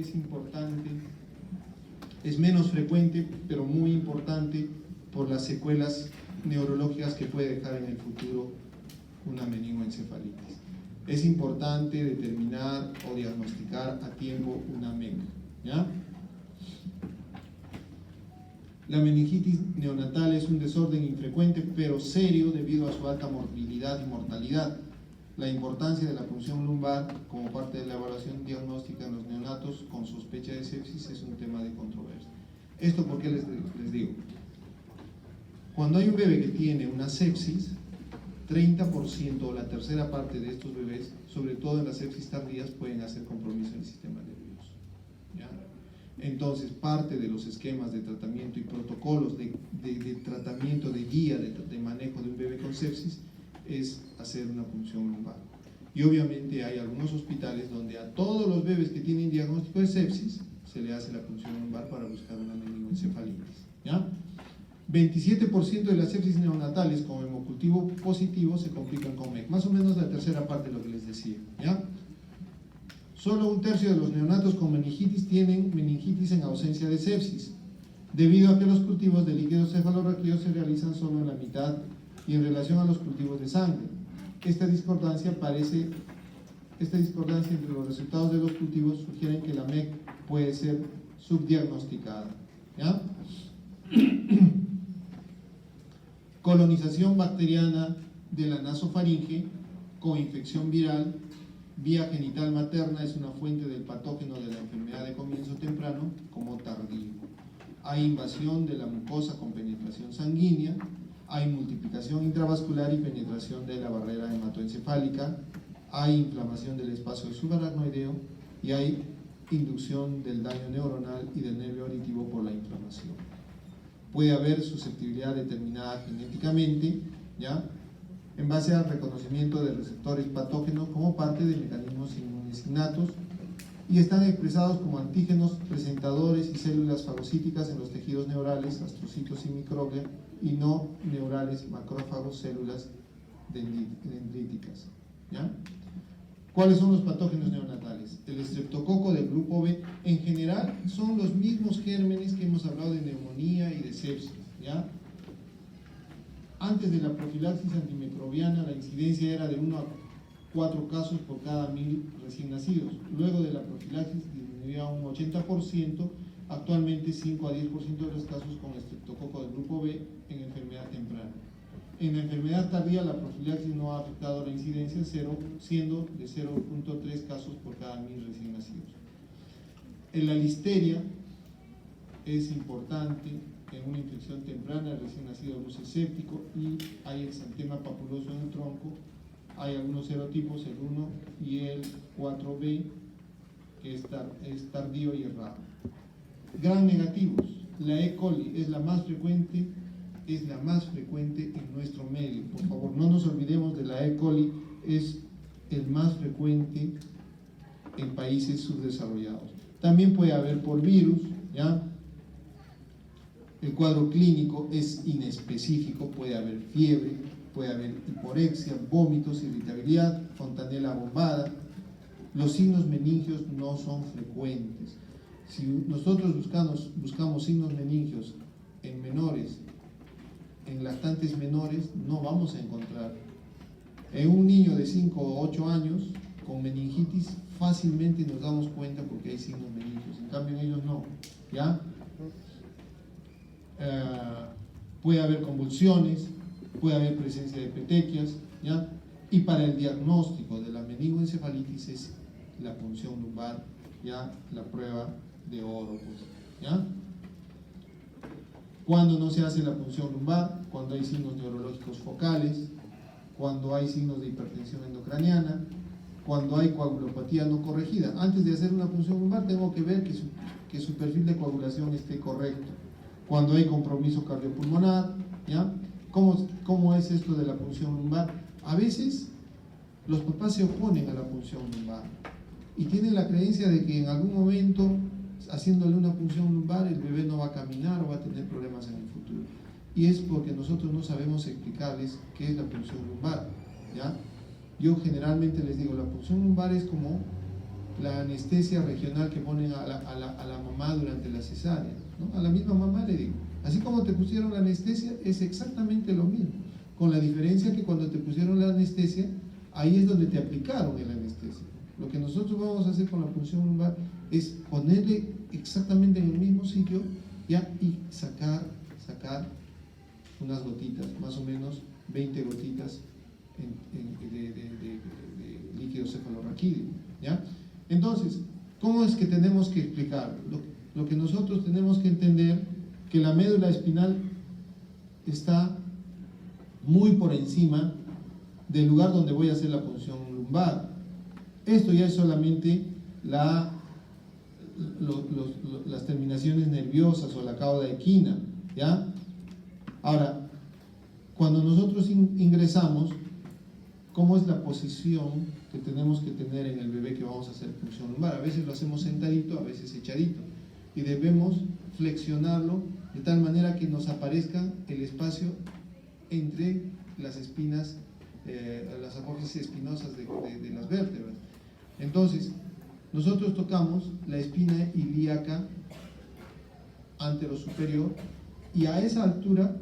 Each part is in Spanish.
es importante, es menos frecuente, pero muy importante por las secuelas neurológicas que puede dejar en el futuro una meningoencefalitis. Es importante determinar o diagnosticar a tiempo una MEC, ¿ya? La meningitis neonatal es un desorden infrecuente pero serio debido a su alta morbilidad y mortalidad. La importancia de la punción lumbar como parte de la evaluación diagnóstica en los neonatos con sospecha de sepsis es un tema de controversia. ¿Esto por qué les digo? Cuando hay un bebé que tiene una sepsis, 30% o la tercera parte de estos bebés, sobre todo en las sepsis tardías, pueden hacer compromiso en el sistema nervioso, ¿ya? Entonces, parte de los esquemas de tratamiento y protocolos de tratamiento, de guía de manejo de un bebé con sepsis es hacer una punción lumbar. Y obviamente hay algunos hospitales donde a todos los bebés que tienen diagnóstico de sepsis se le hace la punción lumbar para buscar una meningoencefalitis, ¿ya? 27% de las sepsis neonatales con hemocultivo positivo se complican con MEC, más o menos la tercera parte de lo que les decía, ¿ya? Solo un tercio de los neonatos con meningitis tienen meningitis en ausencia de sepsis, debido a que los cultivos de líquidos cefalorraquídeos se realizan solo en la mitad y en relación a los cultivos de sangre. Esta discordancia entre los resultados de los cultivos sugieren que la MEC puede ser subdiagnosticada, ¿ya? Colonización bacteriana de la nasofaringe con infección viral vía genital materna es una fuente del patógeno de la enfermedad de comienzo temprano como tardío. Hay invasión de la mucosa con penetración sanguínea, hay multiplicación intravascular y penetración de la barrera hematoencefálica, hay inflamación del espacio subaracnoideo y hay inducción del daño neuronal y del nervio auditivo por la inflamación. Puede haber susceptibilidad determinada genéticamente, ¿ya?, en base al reconocimiento de receptores patógenos como parte de mecanismos inmunes innatos, y están expresados como antígenos presentadores y células fagocíticas en los tejidos neurales, astrocitos y microglia, y no neurales, macrófagos, células dendríticas, ¿ya? ¿Cuáles son los patógenos neonatales? El estreptococo del grupo B, en general, son los mismos gérmenes que hemos hablado de neumonía y de sepsis, ¿ya? Antes de la profilaxis antimicrobiana, la incidencia era de 1 a 4 casos por cada 1000 recién nacidos. Luego de la profilaxis disminuyó a un 80%, actualmente 5 a 10% de los casos con estreptococo del grupo B en enfermedad temprana. En la enfermedad tardía, la profilaxis no ha afectado la incidencia, siendo de 0.3 casos por cada 1000 recién nacidos. En la listeria es importante en una infección temprana, el recién nacido luce séptico y hay exantema papuloso en el tronco. Hay algunos serotipos, el 1 y el 4B, que es tardío y errado. Gram negativos, la E. coli es la más frecuente en nuestro medio. Por favor, no nos olvidemos de la E. coli, es el más frecuente en países subdesarrollados. También puede haber por virus, ¿ya? El cuadro clínico es inespecífico, puede haber fiebre, puede haber hiporexia, vómitos, irritabilidad, fontanela bombada. Los signos meningios no son frecuentes. Si nosotros buscamos signos meningios en menores, en lactantes menores, no vamos a encontrar. En un niño de 5 o 8 años con meningitis fácilmente nos damos cuenta porque hay signos meningios, en cambio en ellos no, ¿ya? Puede haber convulsiones, puede haber presencia de petequias, ¿ya? Y para el diagnóstico de la meningoencefalitis es la punción lumbar, ¿ya? La prueba de oro, pues, ¿ya? Cuando no se hace la punción lumbar, cuando hay signos neurológicos focales, cuando hay signos de hipertensión endocraniana, cuando hay coagulopatía no corregida. Antes de hacer una punción lumbar tengo que ver que su perfil de coagulación esté correcto. Cuando hay compromiso cardiopulmonar, ¿ya? ¿Cómo es esto de la punción lumbar? A veces los papás se oponen a la punción lumbar y tienen la creencia de que en algún momento, haciéndole una punción lumbar, el bebé no va a caminar o va a tener problemas en el futuro. Y es porque nosotros no sabemos explicarles qué es la punción lumbar, ¿ya? Yo generalmente les digo, la punción lumbar es como la anestesia regional que ponen a la mamá durante la cesárea, ¿no? A la misma mamá le digo, así como te pusieron la anestesia, es exactamente lo mismo, con la diferencia que cuando te pusieron la anestesia, ahí es donde te aplicaron el anestesia. Lo que nosotros vamos a hacer con la punción lumbar es ponerle exactamente en el mismo sitio, ¿ya? Y sacar unas gotitas, más o menos 20 gotitas de líquido cefalorraquídeo, ¿ya? Entonces, ¿cómo es que tenemos que explicar? Lo que nosotros tenemos que entender, que la médula espinal está muy por encima del lugar donde voy a hacer la punción lumbar. Esto ya es solamente las terminaciones nerviosas o la cauda equina, ¿ya? Ahora, cuando nosotros ingresamos, ¿cómo es la posición que tenemos que tener en el bebé que vamos a hacer punción lumbar? A veces lo hacemos sentadito, a veces echadito, y debemos flexionarlo de tal manera que nos aparezca el espacio entre las espinas, las apófisis espinosas de las vértebras. Entonces, nosotros tocamos la espina ilíaca anterosuperior y a esa altura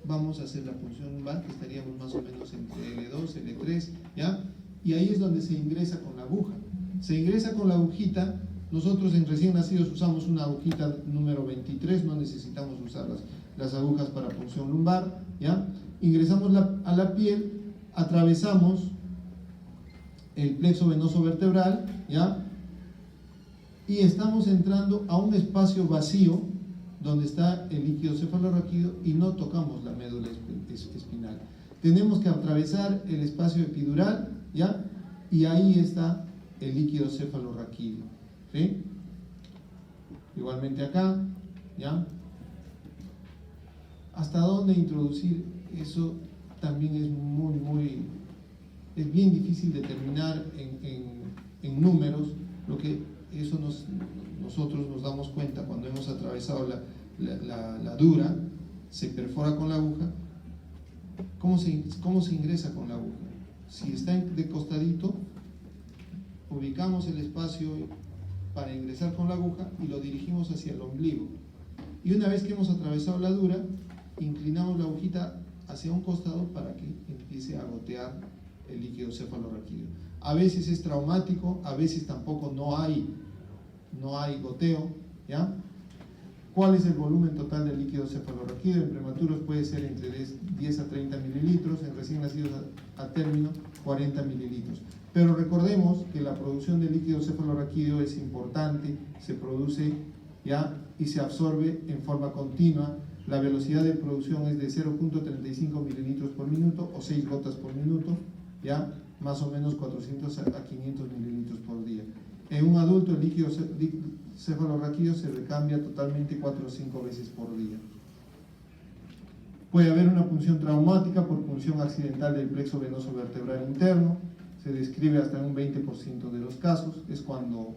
vamos a hacer la punción lumbar, que estaríamos más o menos entre L2, L3, ¿ya? Y ahí es donde se ingresa con la aguja. Se ingresa con la agujita. Nosotros en recién nacidos usamos una agujita número 23, no necesitamos usar las agujas para punción lumbar, ¿ya? Ingresamos a la piel, atravesamos el plexo venoso vertebral, ¿ya? Y estamos entrando a un espacio vacío donde está el líquido cefalorraquídeo y no tocamos la médula espinal. Tenemos que atravesar el espacio epidural, ¿ya? Y ahí está el líquido cefalorraquídeo, ¿sí? Igualmente acá, ¿ya? ¿Hasta dónde introducir? Eso también es bien difícil determinar en números. Lo que eso nosotros nos damos cuenta cuando hemos atravesado la dura, se perfora con la aguja. ¿Cómo se ingresa con la aguja? Si está de costadito, ubicamos el espacio para ingresar con la aguja y lo dirigimos hacia el ombligo. Y una vez que hemos atravesado la dura, inclinamos la agujita hacia un costado para que empiece a gotear el líquido cefalorraquídeo. A veces es traumático, a veces tampoco no hay goteo, ¿ya? ¿Cuál es el volumen total del líquido cefalorraquídeo? En prematuros puede ser entre 10 a 30 mililitros, en recién nacidos a término 40 mililitros. Pero recordemos que la producción de líquido cefalorraquídeo es importante, se produce, ¿ya? Y se absorbe en forma continua. La velocidad de producción es de 0.35 mililitros por minuto o 6 gotas por minuto, ¿ya? Más o menos 400 a 500 mililitros por día. En un adulto el líquido cefalorraquídeo se recambia totalmente 4 o 5 veces por día. Puede haber una punción traumática por punción accidental del plexo venoso vertebral interno. Se describe hasta en un 20% de los casos. Es cuando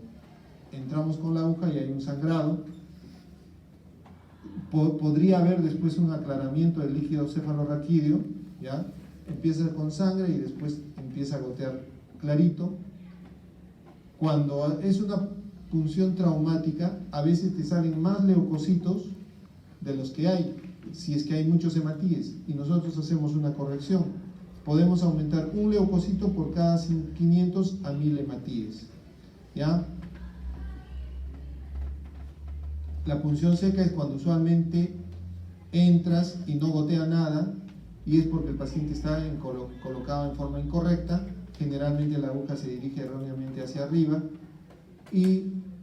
entramos con la aguja y hay un sangrado. Podría haber después un aclaramiento del líquido cefalorraquídeo, ¿ya? Empieza con sangre y después empieza a gotear clarito. Cuando es una punción traumática, a veces te salen más leucocitos de los que hay, si es que hay muchos hematíes, y nosotros hacemos una corrección. Podemos aumentar un leucocito por cada 500 a 1000 hematíes, ¿ya? La punción seca es cuando usualmente entras y no gotea nada, y es porque el paciente está colocado en forma incorrecta. Generalmente la aguja se dirige erróneamente hacia arriba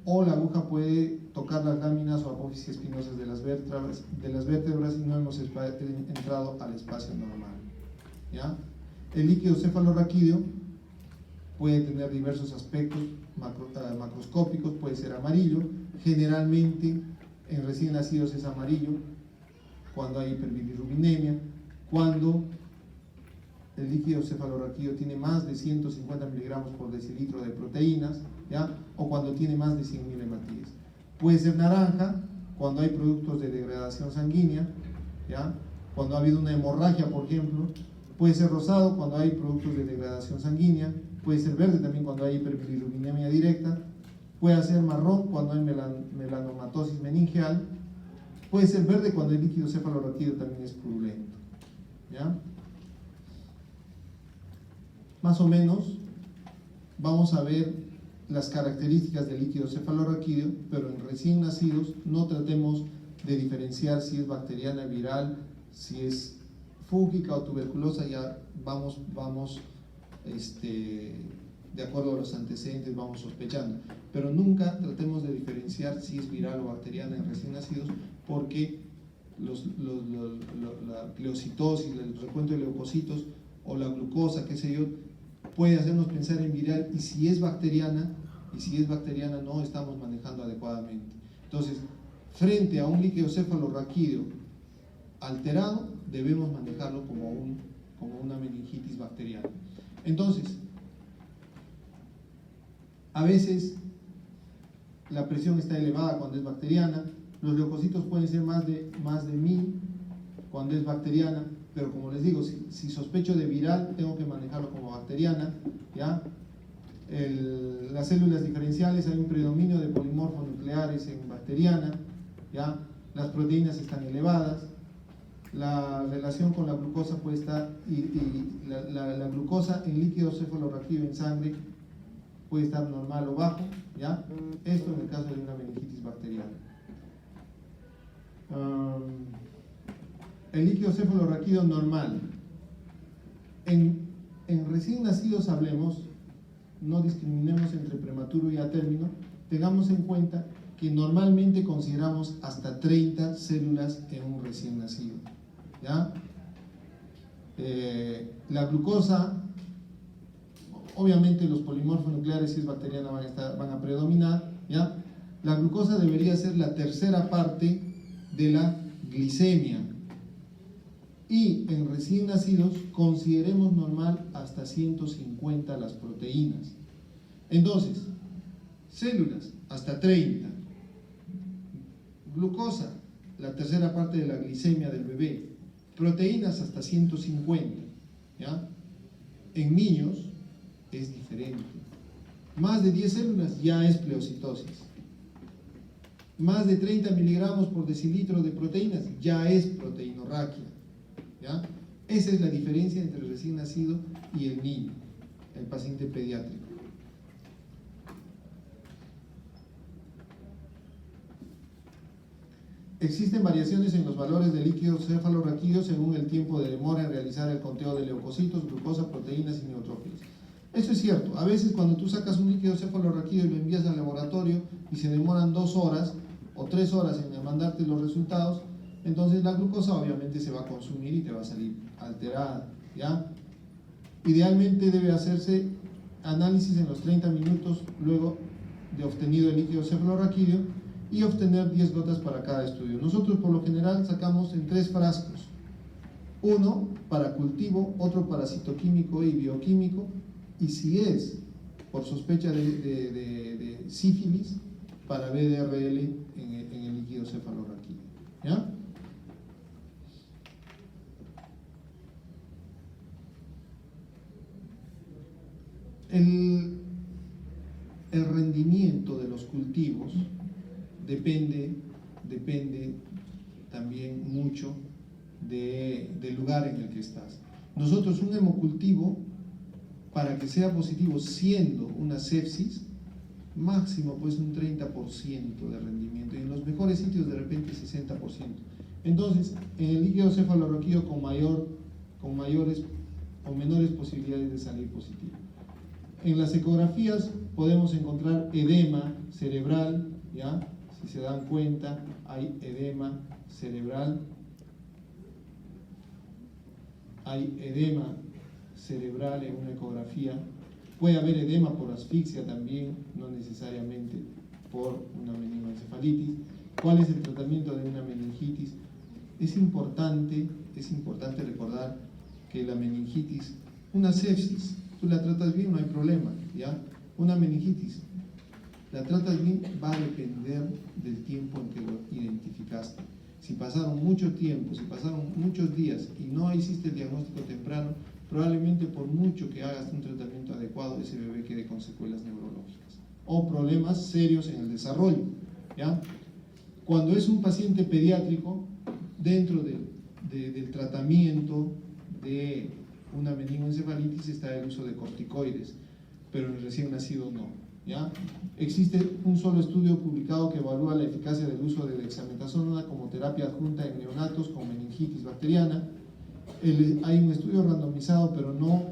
o la aguja puede tocar las láminas o apófisis espinosas de las vértebras y no hemos entrado al espacio normal, ¿ya? El líquido cefalorraquídeo puede tener diversos aspectos macroscópicos, puede ser amarillo. Generalmente en recién nacidos es amarillo cuando hay hiperbilirrubinemia, cuando el líquido cefalorraquídeo tiene más de 150 miligramos por decilitro de proteínas, ¿ya? O cuando tiene más de 100.000 hematíes. Puede ser naranja cuando hay productos de degradación sanguínea, ¿ya? Cuando ha habido una hemorragia, por ejemplo. Puede ser rosado cuando hay productos de degradación sanguínea. puede ser verde también cuando hay hiperbilirubinemia directa, puede ser marrón cuando hay melanomatosis meningeal, puede ser verde cuando el líquido cefalorraquídeo también es purulento, ¿ya? Más o menos vamos a ver las características del líquido cefalorraquídeo, pero en recién nacidos no tratemos de diferenciar si es bacteriana, viral, si es fúngica o tuberculosa. Ya vamos de acuerdo a los antecedentes, vamos sospechando, pero nunca tratemos de diferenciar si es viral o bacteriana en recién nacidos, porque la pleocitosis, el recuento de leucocitos o la glucosa, qué sé yo, puede hacernos pensar en viral, y si es bacteriana no estamos manejando adecuadamente. Entonces, frente a un líquido cefalorraquídeo alterado, debemos manejarlo como una meningitis bacteriana. Entonces, a veces la presión está elevada cuando es bacteriana, los leucocitos pueden ser más de 1000 cuando es bacteriana, pero como les digo, si sospecho de viral, tengo que manejarlo como bacteriana, ¿ya? Las células diferenciales, hay un predominio de polimorfos nucleares en bacteriana, ¿ya? Las proteínas están elevadas, la relación con la glucosa puede estar, y la glucosa en líquido cefalorraquídeo en sangre puede estar normal o bajo, ¿ya? Esto en el caso de una meningitis bacteriana. El líquido cefalorraquídeo normal. En recién nacidos hablemos, no discriminemos entre prematuro y a término, tengamos en cuenta que normalmente consideramos hasta 30 células en un recién nacido, ¿ya? La glucosa, obviamente los polimorfos nucleares, si es bacteriana, van a predominar, ¿ya? La glucosa debería ser la tercera parte de la glicemia, y en recién nacidos consideremos normal hasta 150 las proteínas. Entonces, células hasta 30, glucosa la tercera parte de la glicemia del bebé, proteínas hasta 150, ¿ya? En niños es diferente. Más de 10 células ya es pleocitosis. Más de 30 miligramos por decilitro de proteínas ya es proteinorraquia, ¿ya? Esa es la diferencia entre el recién nacido y el niño, el paciente pediátrico. Existen variaciones en los valores del líquido cefalorraquídeo según el tiempo de demora en realizar el conteo de leucocitos, glucosa, proteínas y neutrófilos. Eso es cierto. A veces cuando tú sacas un líquido cefalorraquídeo y lo envías al laboratorio y se demoran 2 horas o 3 horas en mandarte los resultados, entonces la glucosa obviamente se va a consumir y te va a salir alterada, ¿ya? Idealmente debe hacerse análisis en los 30 minutos luego de obtenido el líquido cefalorraquídeo y obtener 10 gotas para cada estudio. Nosotros por lo general sacamos en 3 frascos, uno para cultivo, otro para citoquímico y bioquímico, y si es por sospecha de sífilis, para BDRL en el líquido cefalorraquídeo, ¿ya? El rendimiento de los cultivos depende también mucho del lugar en el que estás. Nosotros un hemocultivo, para que sea positivo siendo una sepsis, máximo pues un 30% de rendimiento, y en los mejores sitios de repente 60%. Entonces, en el líquido cefalorraquídeo con mayores o menores posibilidades de salir positivo. En las ecografías podemos encontrar edema cerebral, ¿ya? Si se dan cuenta, hay edema cerebral, en una ecografía. Puede haber edema por asfixia también, no necesariamente por una meningoencefalitis. ¿Cuál es el tratamiento de una meningitis? Es importante recordar que la meningitis, una sepsis, tú la tratas bien, no hay problema, ¿ya? Una meningitis, la tratas bien, va a depender del tiempo en que lo identificaste. Si pasaron mucho tiempo, si pasaron muchos días y no hiciste el diagnóstico temprano, probablemente por mucho que hagas un tratamiento adecuado, ese bebé quede con secuelas neurológicas o problemas serios en el desarrollo, ¿ya? Cuando es un paciente pediátrico, dentro del tratamiento de una meningoencefalitis está el uso de corticoides, pero en el recién nacido no, ¿ya? Existe un solo estudio publicado que evalúa la eficacia del uso de dexametasona como terapia adjunta en neonatos con meningitis bacteriana. Hay un estudio randomizado, pero no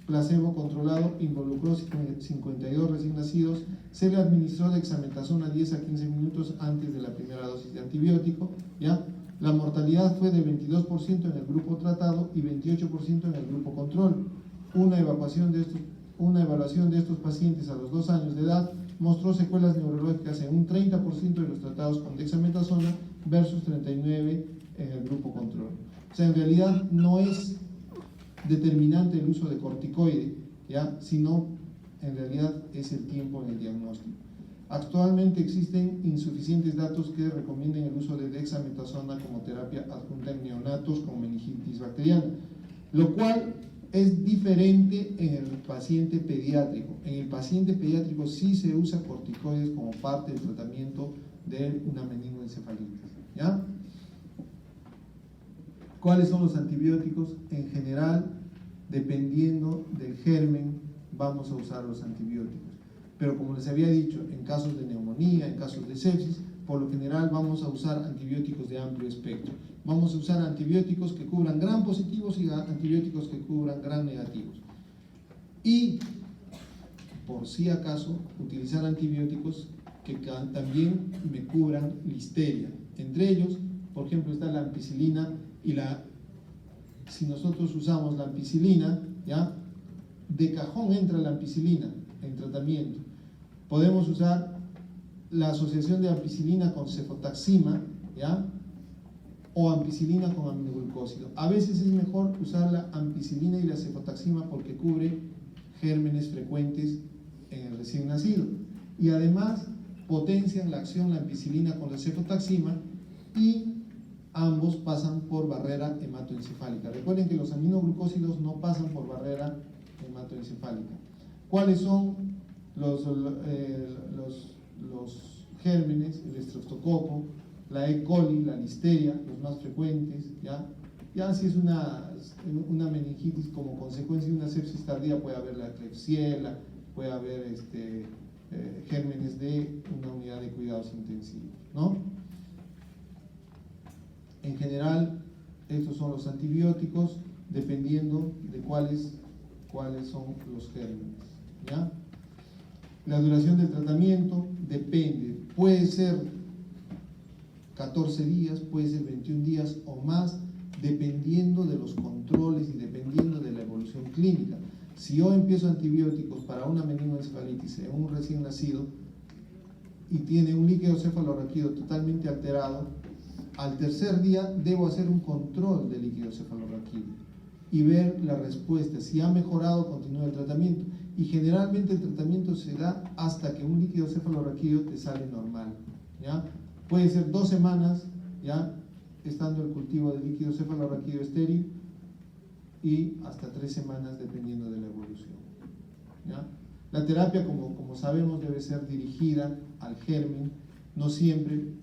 placebo controlado, involucró 52 recién nacidos, se le administró dexametasona 10 a 15 minutos antes de la primera dosis de antibiótico, ¿ya? La mortalidad fue de 22% en el grupo tratado y 28% en el grupo control. Una evaluación de estos pacientes a los 2 años de edad mostró secuelas neurológicas en un 30% de los tratados con dexametasona versus 39% en el grupo control. O sea, en realidad no es determinante el uso de corticoide, ¿ya? Sino en realidad es el tiempo en el diagnóstico. Actualmente existen insuficientes datos que recomienden el uso de dexametasona como terapia adjunta en neonatos con meningitis bacteriana, lo cual es diferente en el paciente pediátrico. En el paciente pediátrico sí se usa corticoides como parte del tratamiento de una meningoencefalitis, ¿ya? ¿Cuáles son los antibióticos? En general, dependiendo del germen, vamos a usar los antibióticos. Pero como les había dicho, en casos de neumonía, en casos de sepsis, por lo general vamos a usar antibióticos de amplio espectro. Vamos a usar antibióticos que cubran gran positivos y antibióticos que cubran gran negativos. Y, por si acaso, utilizar antibióticos que también me cubran listeria. Entre ellos, por ejemplo, está la ampicilina y si nosotros usamos la ampicilina, ¿ya? De cajón entra la ampicilina en tratamiento. Podemos usar la asociación de ampicilina con cefotaxima, ¿ya? O ampicilina con aminoglucósido. A veces es mejor usar la ampicilina y la cefotaxima porque cubre gérmenes frecuentes en el recién nacido. Y además potencian la acción la ampicilina con la cefotaxima y ambos pasan por barrera hematoencefálica. Recuerden que los aminoglucósidos no pasan por barrera hematoencefálica. ¿Cuáles son los gérmenes? El estreptococo, la E. coli, la listeria, los más frecuentes, ¿ya? Ya si es una meningitis como consecuencia de una sepsis tardía, puede haber la Klebsiella, puede haber gérmenes de una unidad de cuidados intensivos, ¿no? En general, estos son los antibióticos, dependiendo de cuáles son los gérmenes, ¿ya? La duración del tratamiento depende, puede ser 14 días, puede ser 21 días o más, dependiendo de los controles y dependiendo de la evolución clínica. Si yo empiezo antibióticos para una meningoencefalitis en un recién nacido y tiene un líquido cefalorraquídeo totalmente alterado, al tercer día debo hacer un control del líquido cefalorraquídeo y ver la respuesta. Si ha mejorado, continúa el tratamiento. Y generalmente el tratamiento se da hasta que un líquido cefalorraquídeo te sale normal, ¿ya? Puede ser 2 semanas, ¿ya? Estando el cultivo de líquido cefalorraquídeo estéril y hasta 3 semanas dependiendo de la evolución, ¿ya? La terapia, como sabemos, debe ser dirigida al germen. No siempre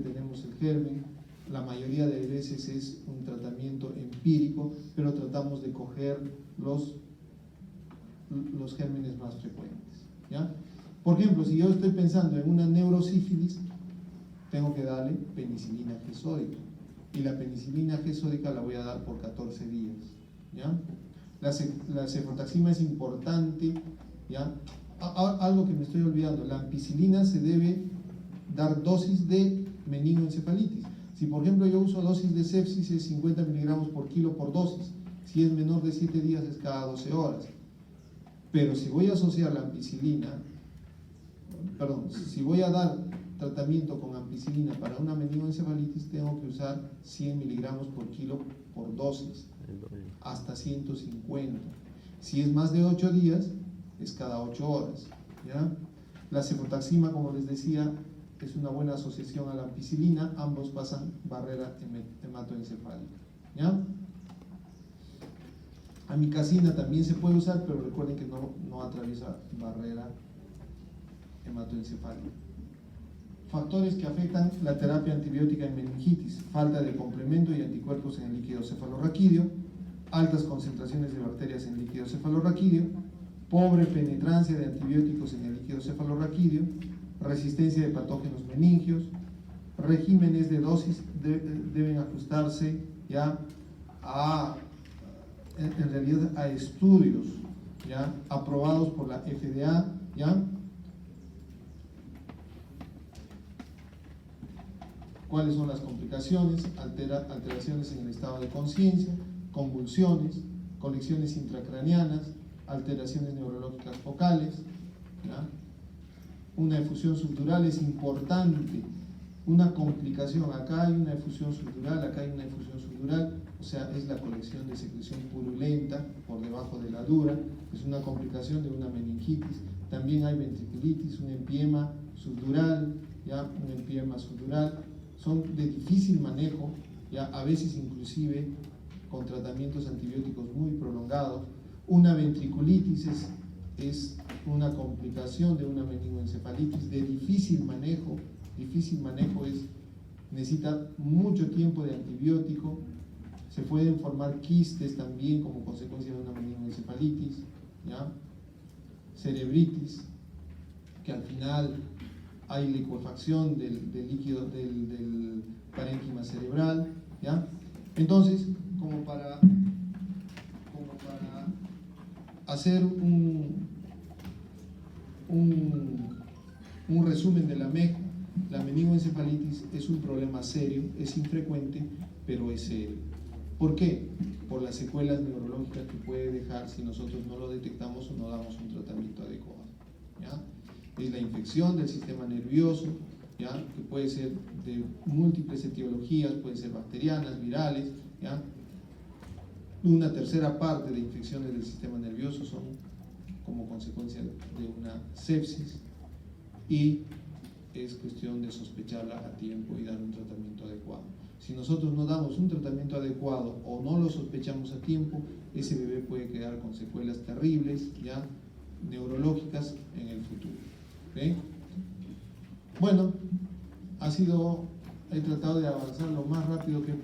tenemos el germen, la mayoría de veces es un tratamiento empírico, pero tratamos de coger los gérmenes más frecuentes, ¿ya? Por ejemplo, si yo estoy pensando en una neurosífilis, tengo que darle penicilina G sódica, y la penicilina G sódica la voy a dar por 14 días, ¿ya? La cefotaxima es importante, ¿ya? Algo que me estoy olvidando, la ampicilina se debe dar dosis de meningoencefalitis. Si por ejemplo yo uso dosis de sepsis, es 50 miligramos por kilo por dosis. Si es menor de 7 días es cada 12 horas. Pero si voy a asociar la ampicilina, si voy a dar tratamiento con ampicilina para una meningoencefalitis, tengo que usar 100 miligramos por kilo por dosis, hasta 150. Si es más de 8 días, es cada 8 horas, ¿ya? La cefotaxima, como les decía, es una buena asociación a la ampicilina, ambos pasan barrera hematoencefálica, ¿ya? Amikacina también se puede usar, pero recuerden que no atraviesa barrera hematoencefálica. Factores que afectan la terapia antibiótica en meningitis: falta de complemento y anticuerpos en el líquido cefalorraquídeo, altas concentraciones de bacterias en el líquido cefalorraquídeo, pobre penetrancia de antibióticos en el líquido cefalorraquídeo, resistencia de patógenos meningios. Regímenes de dosis deben ajustarse ya en realidad a estudios ya aprobados por la FDA, ya. ¿Cuáles son las complicaciones? Alteraciones en el estado de conciencia, convulsiones, colecciones intracraneanas, alteraciones neurológicas focales, ¿ya? Una efusión subdural es importante, una complicación. Acá hay una efusión subdural, acá hay una efusión subdural, o sea, es la colección de secreción purulenta por debajo de la dura, es una complicación de una meningitis. También hay ventriculitis, un empiema subdural, ya, un empiema subdural. Son de difícil manejo, ya, a veces inclusive con tratamientos antibióticos muy prolongados. Una ventriculitis es una complicación de una meningoencefalitis de difícil manejo necesita mucho tiempo de antibiótico. Se pueden formar quistes también como consecuencia de una meningoencefalitis, ¿ya? Cerebritis, que al final hay licuefacción del líquido del parénquima cerebral, ¿ya? Entonces, como para hacer un resumen de la MEC, la meningoencefalitis es un problema serio, es infrecuente, pero es serio. ¿Por qué? Por las secuelas neurológicas que puede dejar si nosotros no lo detectamos o no damos un tratamiento adecuado, ¿ya? Es la infección del sistema nervioso, ¿ya? Que puede ser de múltiples etiologías, pueden ser bacterianas, virales, ¿ya? Una tercera parte de infecciones del sistema nervioso son como consecuencia de una sepsis, y es cuestión de sospecharla a tiempo y dar un tratamiento adecuado. Si nosotros no damos un tratamiento adecuado o no lo sospechamos a tiempo, ese bebé puede quedar con secuelas terribles, ya, neurológicas en el futuro. ¿Okay? Bueno, he tratado de avanzar lo más rápido que he